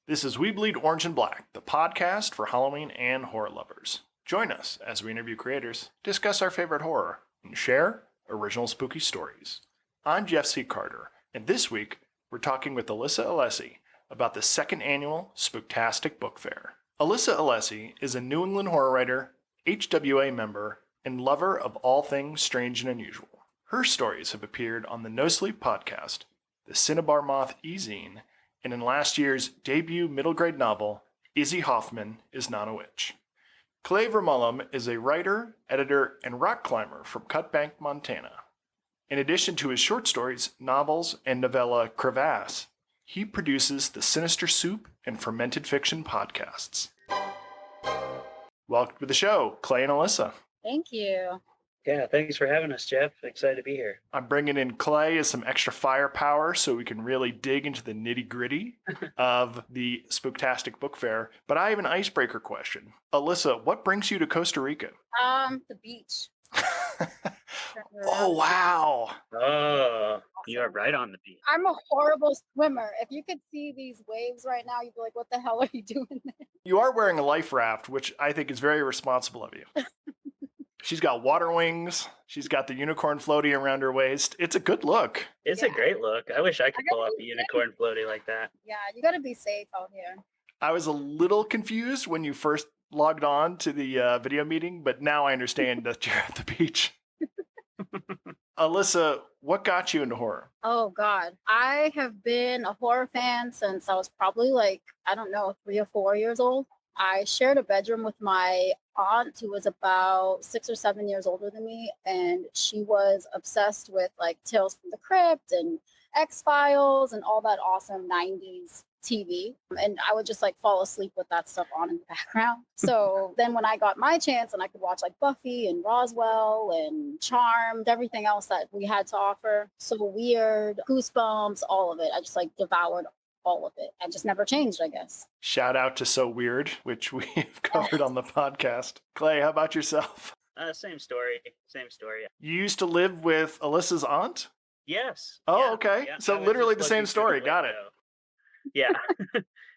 This is We Bleed Orange and Black, the podcast for Halloween and horror lovers. Join us as we interview creators, discuss our favorite horror, and share original spooky stories. I'm Jeff C. Carter, and this week we're talking with Alyssa Alessi about the second annual Spooktastic Book Fair. Alyssa Alessi is a New England horror writer, HWA member, and lover of all things strange and unusual. Her stories have appeared on the No Sleep podcast, the Cinnabar Moth e-zine, and in last year's debut middle grade novel, Izzy Hoffman is Not a Witch. Clay Vermulm is a writer, editor, and rock climber from Cutbank, Montana. In addition to his short stories, novels, and novella Crevasse, he produces the Sinister Soup and Fermented Fiction podcasts. Welcome to the show, Clay and Alyssa. Thank you. Yeah, thanks for having us, Jeff. Excited to be here. I'm bringing in Clay as some extra firepower so we can really dig into the nitty-gritty of the Spooktastic Book Fair. But I have an icebreaker question. Alyssa, what brings you to Costa Rica? The beach. Oh, wow. Oh, you are right on the beat. I'm a horrible swimmer. If you could see these waves right now, you'd be like, what the hell are you doing there? You are wearing a life raft, which I think is very responsible of you. She's got water wings. She's got the unicorn floaty around her waist. It's a good look. It's a great look. I wish I could pull off a unicorn floaty like that. Yeah, you got to be safe out here. I was a little confused when you first logged on to the video meeting, but now I understand that you're at the beach. Alyssa, what got you into horror? Oh, God. I have been a horror fan since I was probably 3 or 4 years old. I shared a bedroom with my aunt who was about 6 or 7 years older than me, and she was obsessed with Tales from the Crypt and X-Files and all that awesome 90s TV. And I would just fall asleep with that stuff on in the background. So then when I got my chance and I could watch Buffy and Roswell and Charmed, everything else that we had to offer, So Weird, Goosebumps, all of it, I just devoured all of it. I just never changed, I guess. Shout out to So Weird, which we have covered on the podcast. Clay, how about yourself? Same story. You used to live with Alyssa's aunt? Yes. Oh, yeah, okay. yeah. So literally the same story. Got it. Yeah.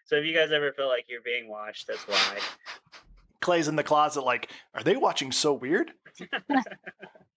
So if you guys ever feel like you're being watched, that's why. Clay's in the closet are they watching So Weird?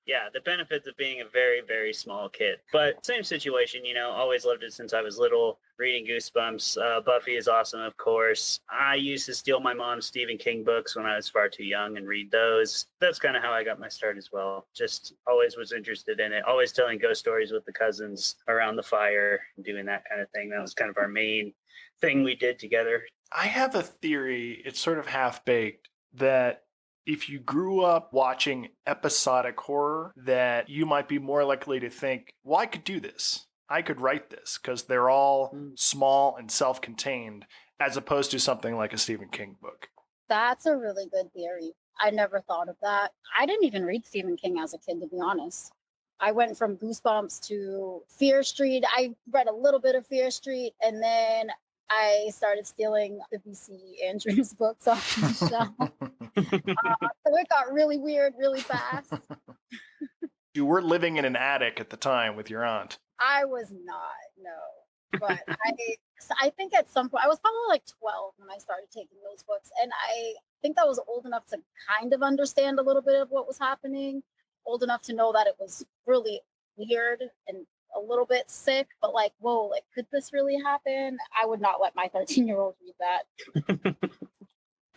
Yeah, the benefits of being a very, very small kid. But same situation, always loved it since I was little, reading Goosebumps. Buffy is awesome, of course. I used to steal my mom's Stephen King books when I was far too young and read those. That's kind of how I got my start as well. Just always was interested in it. Always telling ghost stories with the cousins around the fire, doing that kind of thing. That was kind of our main thing we did together. I have a theory, it's sort of half-baked, that if you grew up watching episodic horror, that you might be more likely to think, well, I could do this. I could write this, because they're all small and self-contained, as opposed to something like a Stephen King book. That's a really good theory. I never thought of that. I didn't even read Stephen King as a kid, to be honest. I went from Goosebumps to Fear Street. I read a little bit of Fear Street, and then I started stealing the B.C. Andrews books off the shelf. So it got really weird really fast. You were living in an attic at the time with your aunt. I was not, no. But I think at some point, I was probably 12 when I started taking those books. And I think I was old enough to kind of understand a little bit of what was happening, old enough to know that it was really weird and a little bit sick, but whoa, could this really happen? I would not let my 13-year-old read that.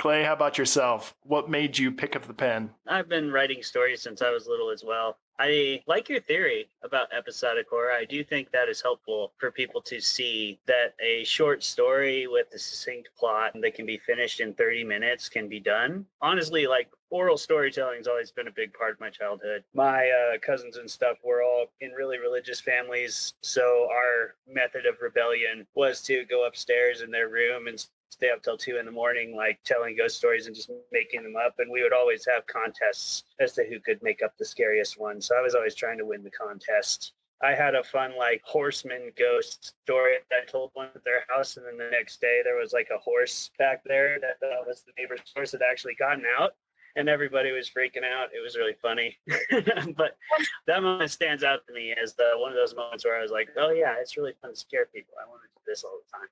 Clay, how about yourself? What made you pick up the pen? I've been writing stories since I was little as well. I like your theory about episodic horror. I do think that is helpful for people to see that a short story with a succinct plot that can be finished in 30 minutes can be done. Honestly, oral storytelling has always been a big part of my childhood. My cousins and stuff were all in really religious families, so our method of rebellion was to go upstairs in their room and stay up till 2 a.m, telling ghost stories and just making them up. And we would always have contests as to who could make up the scariest one. So I was always trying to win the contest. I had a fun horseman ghost story that I told one at their house, and then the next day there was a horse back there that was the neighbor's horse that actually gotten out, and everybody was freaking out. It was really funny. But that moment stands out to me as one of those moments where I was like, oh yeah, it's really fun to scare people. I want to do this all the time.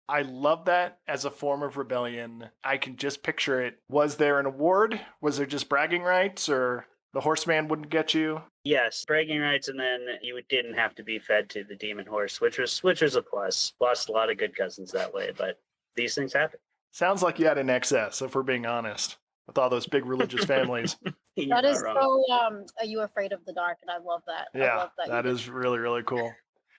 I love that as a form of rebellion. I can just picture it. Was there an award? Was there just bragging rights, or the horseman wouldn't get you? Yes, bragging rights, and then you didn't have to be fed to the demon horse, which was a plus. Lost a lot of good cousins that way, but these things happen. Sounds like you had an excess, if we're being honest, with all those big religious families. You're That not is wrong. so, are you afraid of the dark? And I love that. I Yeah, love that. that is really, really cool.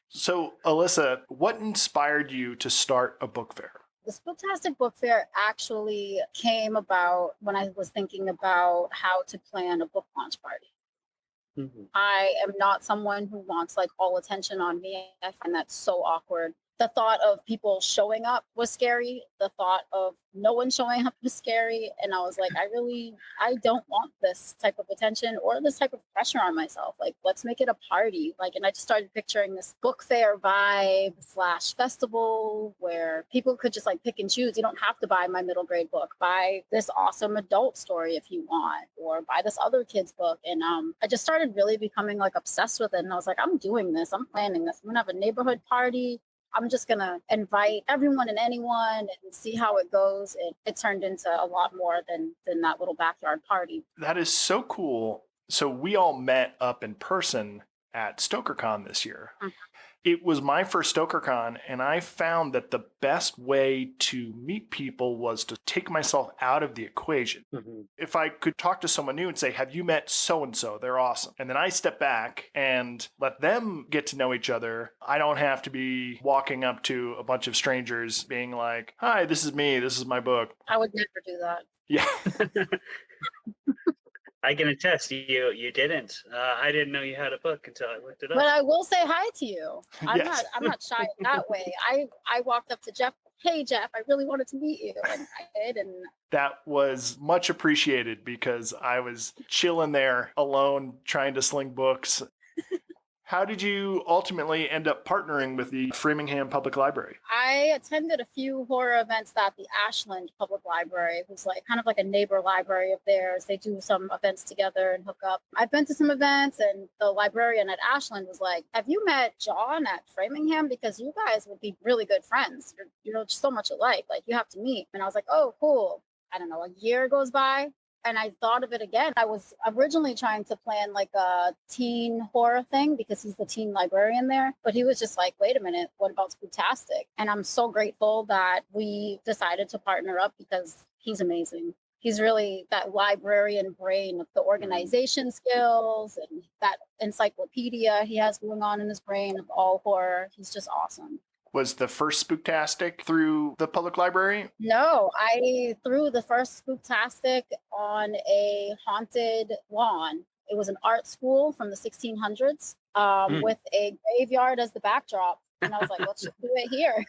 So, Alyssa, what inspired you to start a book fair? The Spooktastic Book Fair actually came about when I was thinking about how to plan a book launch party. Mhm. I am not someone who wants like all attention on me. I find that so awkward. The thought of people showing up was scary. The thought of no one showing up was scary. And I was like, I don't want this type of attention or this type of pressure on myself. Like, let's make it a party. Like, and I just started picturing this book fair vibe / festival where people could just like pick and choose. You don't have to buy my middle grade book. Buy this awesome adult story if you want, or buy this other kid's book. And I just started really becoming like obsessed with it. And I was like, I'm doing this. I'm planning this. I'm gonna have a neighborhood party. I'm just going to invite everyone and anyone and see how it goes. It turned into a lot more than that little backyard party. That is so cool. So, we all met up in person at StokerCon this year. Mhm. It was my first StokerCon, and I found that the best way to meet people was to take myself out of the equation. Mhm. If I could talk to someone new and say, have you met so-and-so? They're awesome. And then I step back and let them get to know each other. I don't have to be walking up to a bunch of strangers being like, hi, this is me. This is my book. I would never do that. Yeah. I can attest, you didn't. I didn't know you had a book until I looked it up. But I will say hi to you. Yes. I'm not shy in that way. I walked up to Jeff. Hey Jeff, I really wanted to meet you, and I did. And That was much appreciated because I was chilling there alone trying to sling books. How did you ultimately end up partnering with the Framingham Public Library? I attended a few horror events at the Ashland Public Library, who's like kind of like a neighbor library of theirs. They do some events together and hook up. I've been to some events, and the librarian at Ashland was like, have you met John at Framingham? Because you guys would be really good friends. You're just so much alike. Like, you have to meet. And I was like, oh, cool. I don't know, a year goes by. And I thought of it again. I was originally trying to plan like a teen horror thing because he's the teen librarian there. But he was just like, wait a minute, what about Spooktastic? And I'm so grateful that we decided to partner up because he's amazing. He's really that librarian brain of the organization skills and that encyclopedia he has going on in his brain of all horror. He's just awesome. Was the first Spooktastic through the public library? No, I threw the first Spooktastic on a haunted lawn. It was an art school from the 1600s with a graveyard as the backdrop. And I was like, let's just do it here.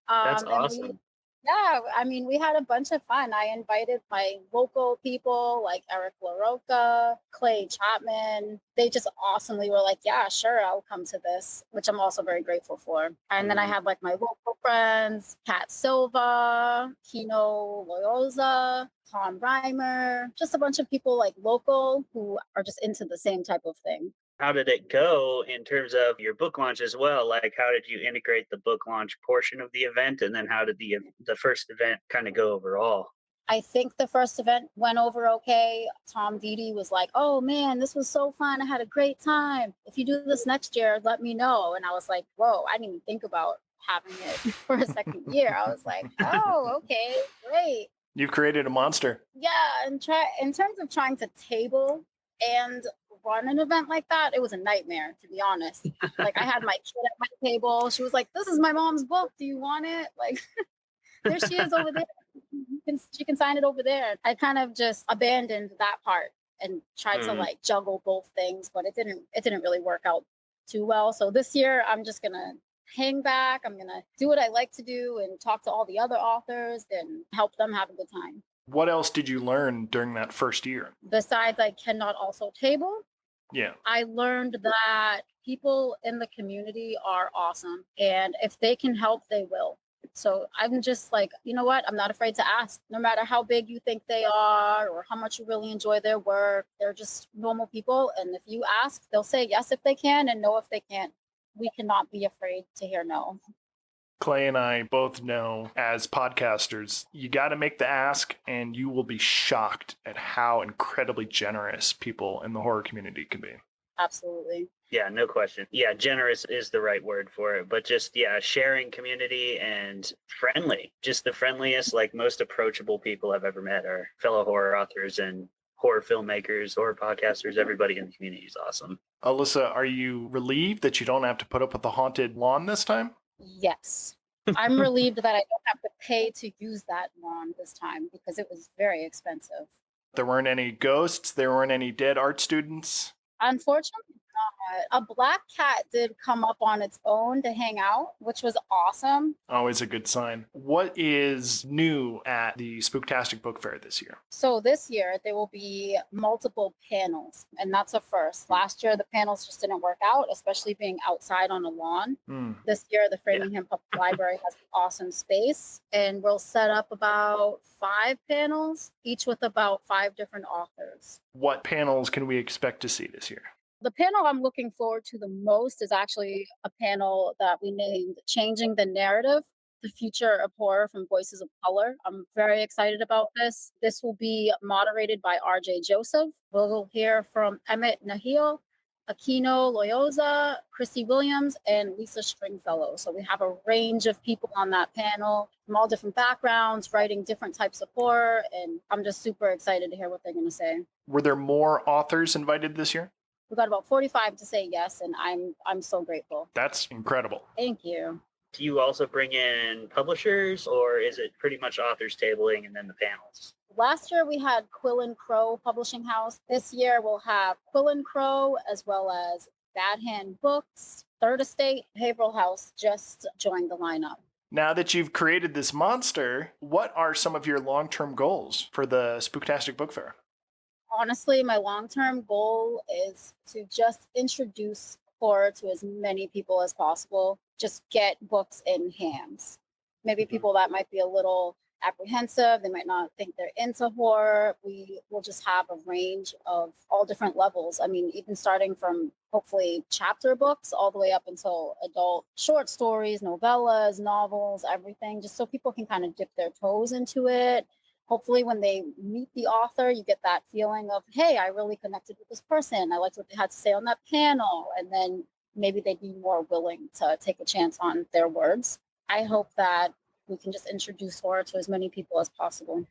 That's And awesome. yeah, I mean, we had a bunch of fun. I invited my local people like Eric LaRocca, Clay Chapman. They just awesomely were like, yeah, sure, I'll come to this, which I'm also very grateful for. And then I had like my local friends, Kat Silva, Kino Loyoza, Tom Reimer, just a bunch of people like local who are just into the same type of thing. How did it go in terms of your book launch as well? Like, how did you integrate the book launch portion of the event, and then how did the first event kind of go overall? I think the first event went over okay. Tom Didi was like, oh man, this was so fun. I had a great time. If you do this next year, let me know. And I was like, whoa, I didn't even think about having it for a second year. I was like, oh, okay, great. You've created a monster. Yeah, and in terms of trying to table and run an event like that, it was a nightmare, to be honest. Like, I had my kid at my table. She was like, this is my mom's book. Do you want it? Like, there she is over there. She can sign it over there. I kind of just abandoned that part and tried to like juggle both things, but it didn't really work out too well. So this year I'm just gonna hang back. I'm gonna do what I like to do and talk to all the other authors and help them have a good time. What else did you learn during that first year? Besides, I cannot also table. Yeah. I learned that people in the community are awesome, and if they can help, they will. So I'm just like, you know what? I'm not afraid to ask. No matter how big you think they are or how much you really enjoy their work, they're just normal people. And if you ask, they'll say yes if they can and no if they can't. We cannot be afraid to hear no. Clay and I both know as podcasters, you got to make the ask and you will be shocked at how incredibly generous people in the horror community can be. Absolutely. Yeah, no question. Yeah, generous is the right word for it. But just, yeah, sharing community and friendly. Just the friendliest, like most approachable people I've ever met are fellow horror authors and horror filmmakers, horror podcasters. Everybody in the community is awesome. Alyssa, are you relieved that you don't have to put up with the haunted lawn this time? Yes. I'm relieved that I don't have to pay to use that lawn this time because it was very expensive. There weren't any ghosts, there weren't any dead art students. Unfortunately, not. A black cat did come up on its own to hang out, which was awesome. Always a good sign. What is new at the Spooktastic Book Fair this year? So this year there will be multiple panels, and that's a first. Last year the panels just didn't work out, especially being outside on a lawn. This year the Framingham Public Library has an awesome space, and we'll set up about 5 panels, each with about 5 different authors. What panels can we expect to see this year? The panel I'm looking forward to the most is actually a panel that we named Changing the Narrative, the Future of Horror from Voices of Color. I'm very excited about this. This will be moderated by RJ Joseph. We'll hear from Emmett Nahil, Aquino Loyoza, Christy Williams, and Lisa Stringfellow. So we have a range of people on that panel from all different backgrounds, writing different types of horror, and I'm just super excited to hear what they're going to say. Were there more authors invited this year? We got about 45 to say yes, and I'm so grateful. That's incredible. Thank you. Do you also bring in publishers, or is it pretty much authors tabling and then the panels? Last year we had Quill and Crow Publishing House. This year we'll have Quill and Crow as well as Bad Hand Books. Third Estate Behavioral House just joined the lineup. Now that you've created this monster, what are some of your long-term goals for the Spooktastic Book Fair? Honestly, my long-term goal is to just introduce horror to as many people as possible. Just get books in hands. Maybe people that might be a little apprehensive, they might not think they're into horror. We will just have a range of all different levels. I mean, even starting from hopefully chapter books all the way up until adult short stories, novellas, novels, everything, just so people can kind of dip their toes into it. Hopefully when they meet the author, you get that feeling of, hey, I really connected with this person. I liked what they had to say on that panel. And then maybe they'd be more willing to take a chance on their words. I hope that we can just introduce horror to as many people as possible.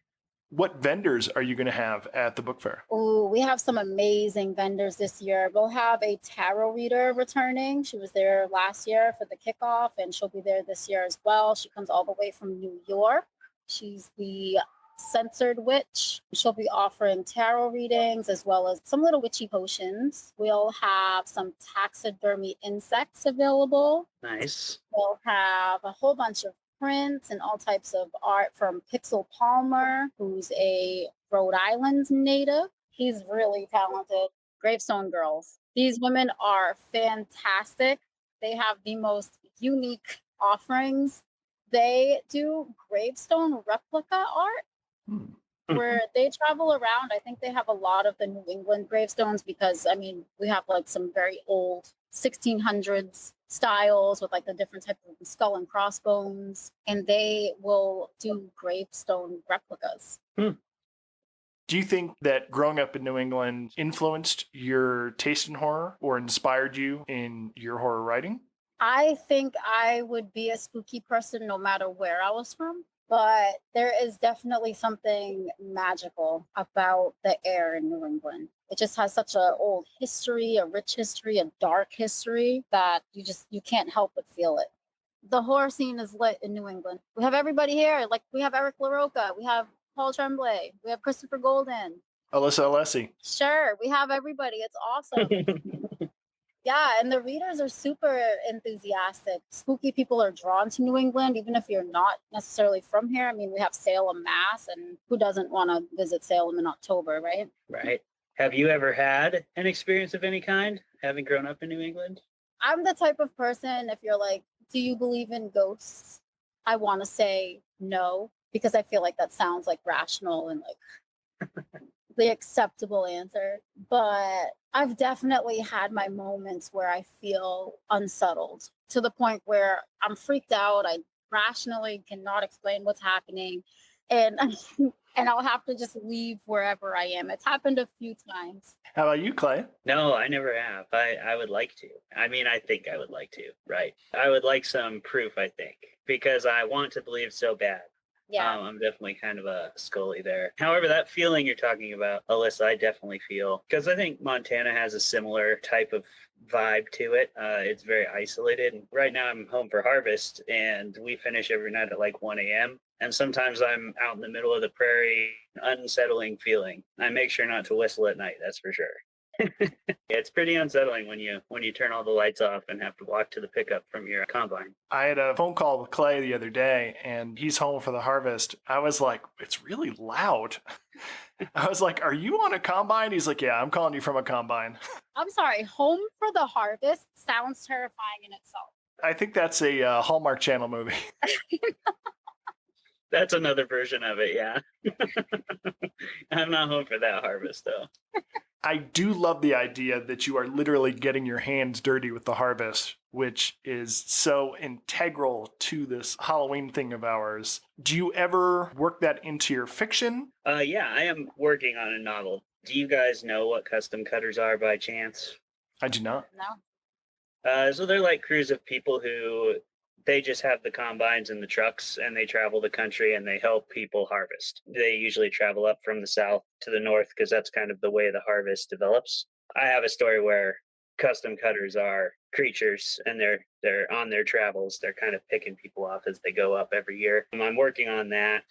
What vendors are you going to have at the book fair? Oh, we have some amazing vendors this year. We'll have a tarot reader returning. She was there last year for the kickoff, and she'll be there this year as well. She comes all the way from New York. She's the Censored Witch. She'll be offering tarot readings as well as some little witchy potions. We'll have some taxidermy insects available. Nice. We'll have a whole bunch of prints and all types of art from Pixel Palmer, who's a Rhode Island native. He's really talented. Gravestone Girls. These women are fantastic. They have the most unique offerings. They do gravestone replica art where they travel around. I think they have a lot of the New England gravestones because, I mean, we have like some very old 1600s styles with like the different types of skull and crossbones, and they will do gravestone replicas. Do you think that growing up in New England influenced your taste in horror or inspired you in your horror writing? I think I would be a spooky person no matter where I was from. But there is definitely something magical about the air in New England. It just has such an old history, a rich history, a dark history that you can't help but feel it. The horror scene is lit in New England. We have everybody here. Like we have Eric LaRocca, we have Paul Tremblay, we have Christopher Golden. Alyssa Alessi. Sure, we have everybody. It's awesome. Yeah, and the readers are super enthusiastic. Spooky people are drawn to New England, even if you're not necessarily from here. I mean, we have Salem, Mass, and who doesn't want to visit Salem in October, right? Right. Have you ever had an experience of any kind, having grown up in New England? I'm the type of person, if you're like, do you believe in ghosts? I want to say no, because I feel like that sounds like rational and like the acceptable answer. But I've definitely had my moments where I feel unsettled to the point where I'm freaked out. I rationally cannot explain what's happening, and and I'll have to just leave wherever I am. It's happened a few times. How about you, Clay? No, I never have. I would like to. I mean, I think I would like to, right? I would like some proof, I think, because I want to believe so bad. Yeah. I'm definitely kind of a Scully there. However, that feeling you're talking about, Alyssa, I definitely feel, because I think Montana has a similar type of vibe to it. It's very isolated. Right now, I'm home for harvest, and we finish every night at like 1 a.m. And sometimes I'm out in the middle of the prairie, unsettling feeling. I make sure not to whistle at night, that's for sure. It's pretty unsettling when you turn all the lights off and have to walk to the pickup from your combine. I had a phone call with Clay the other day, and he's home for the harvest. I was like, it's really loud. I was like, are you on a combine? He's like, yeah, I'm calling you from a combine. I'm sorry, home for the harvest sounds terrifying in itself. I think that's a Hallmark Channel movie. That's another version of it, yeah. I'm not home for that harvest, though. I do love the idea that you are literally getting your hands dirty with the harvest, which is so integral to this Halloween thing of ours. Do you ever work that into your fiction? Yeah, I am working on a novel. Do you guys know what custom cutters are by chance? I do not. No. So they're like crews of people who they just have the combines and the trucks and they travel the country and they help people harvest. They usually travel up from the south to the north because that's kind of the way the harvest develops. I have a story where custom cutters are creatures and they're on their travels. They're kind of picking people off as they go up every year. I'm working on that.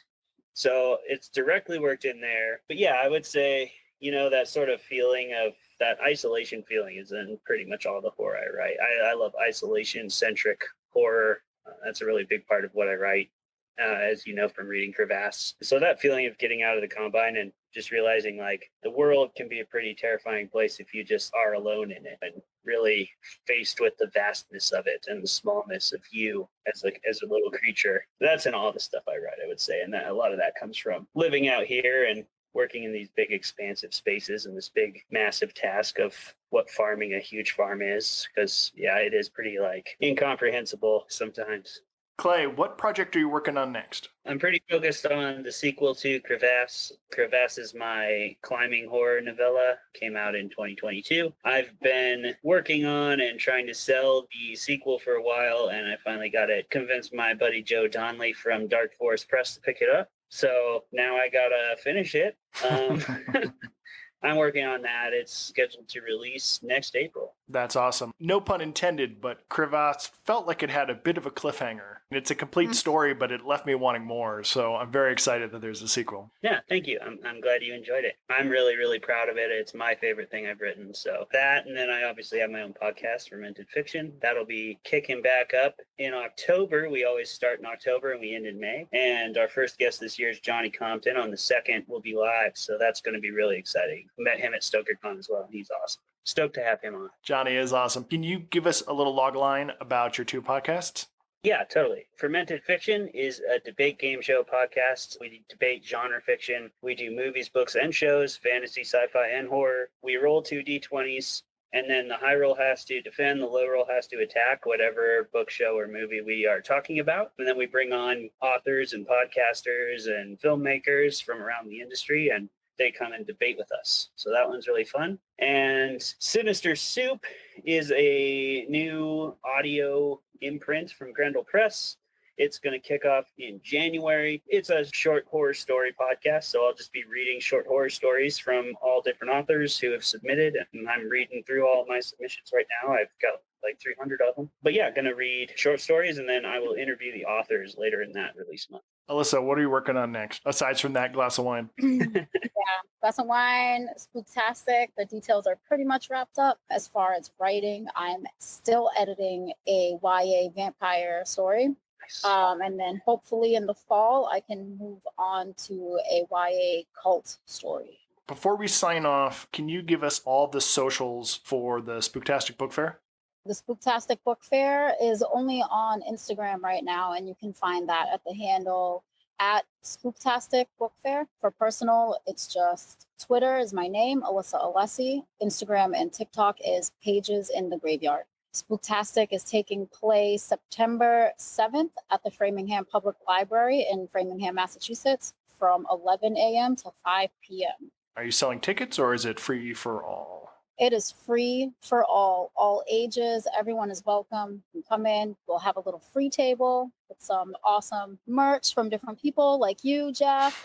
So it's directly worked in there. But yeah, I would say, that sort of feeling of that isolation feeling is in pretty much all the horror I write. I love isolation-centric horror. That's a really big part of what I write, as you know from reading Crevasse. So that feeling of getting out of the combine and just realizing like the world can be a pretty terrifying place if you just are alone in it and really faced with the vastness of it and the smallness of you as a little creature. That's in all the stuff I write, I would say, and that a lot of that comes from living out here and working in these big expansive spaces and this big massive task of what farming a huge farm is, because yeah, it is pretty like incomprehensible sometimes. Clay, what project are you working on next? I'm pretty focused on the sequel to Crevasse. Crevasse is my climbing horror novella, came out in 2022. I've been working on and trying to sell the sequel for a while, and I finally got it, convinced my buddy Joe Donnelly from Dark Forest Press to pick it up. So now I gotta finish it. I'm working on that. It's scheduled to release next April. That's awesome. No pun intended, but Crevasse felt like it had a bit of a cliffhanger. It's a complete story, but it left me wanting more. So I'm very excited that there's a sequel. Yeah, thank you. I'm glad you enjoyed it. I'm really, really proud of it. It's my favorite thing I've written. So that, and then I obviously have my own podcast, Fermented Fiction. That'll be kicking back up in October. We always start in October and we end in May. And our first guest this year is Johnny Compton. On the 2nd, we'll be live. So that's going to be really exciting. Met him at StokerCon as well. He's awesome. Stoked to have him on. Johnny is awesome. Can you give us a little log line about your two podcasts? Yeah, totally. Fermented Fiction is a debate game show podcast. We debate genre fiction. We do movies, books, and shows, fantasy, sci-fi, and horror. We roll 2 d20s, and then the high roll has to defend, the low roll has to attack whatever book, show, or movie we are talking about. And then we bring on authors and podcasters and filmmakers from around the industry, and they come and debate with us. So that one's really fun. And Sinister Soup is a new audio imprint from Grendel Press. It's going to kick off in January. It's a short horror story podcast, so I'll just be reading short horror stories from all different authors who have submitted, and I'm reading through all of my submissions right now. I've got like 300 of them. But yeah, going to read short stories, and then I will interview the authors later in that release month. Alyssa, what are you working on next, aside from that glass of wine? Yeah, glass of wine, Spooktastic. The details are pretty much wrapped up. As far as writing, I'm still editing a YA vampire story. Nice. And then hopefully in the fall, I can move on to a YA cult story. Before we sign off, can you give us all the socials for the Spooktastic Book Fair? The Spooktastic Book Fair is only on Instagram right now, and you can find that at the handle at Spooktastic Book Fair. For personal, it's just Twitter is my name, Alyssa Alessi. Instagram and TikTok is Pages in the Graveyard. Spooktastic is taking place September 7th at the Framingham Public Library in Framingham, Massachusetts from 11 a.m. to 5 p.m. Are you selling tickets or is it free for all? It is free for all ages. Everyone is welcome. You can come in. We'll have a little free table with some awesome merch from different people like you, Jeff.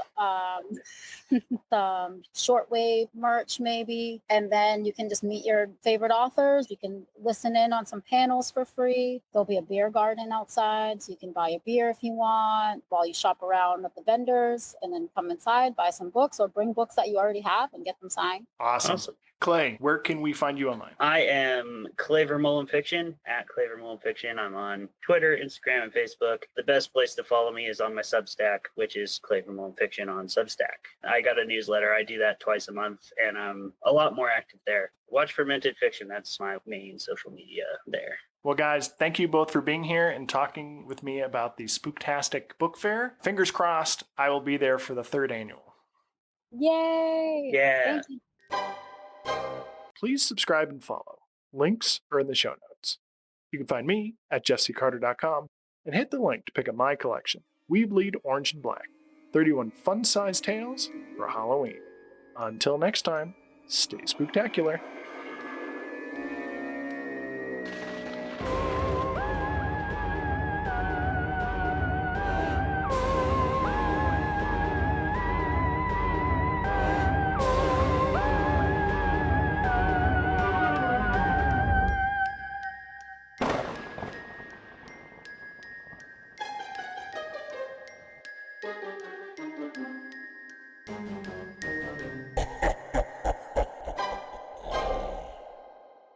Some shortwave merch maybe. And then you can just meet your favorite authors. You can listen in on some panels for free. There'll be a beer garden outside, so you can buy a beer if you want while you shop around at the vendors, and then come inside, buy some books, or bring books that you already have and get them signed. Awesome. Clay, where can we find you online? I am Clay Vermulm Fiction, at Clay Vermulm Fiction. I'm on Twitter, Instagram, and Facebook. The best place to follow me is on my Substack, which is Clay Vermulm Fiction on Substack. I got a newsletter. I do that twice a month, and I'm a lot more active there. Watch Fermented Fiction. That's my main social media there. Well, guys, thank you both for being here and talking with me about the Spooktastic Book Fair. Fingers crossed, I will be there for the 3rd annual. Yay! Yeah. Thank you. Please subscribe and follow. Links are in the show notes. You can find me at jeffccarter.com and hit the link to pick up my collection, We Bleed Orange and Black, 31 fun-sized tales for Halloween. Until next time, stay spooktacular.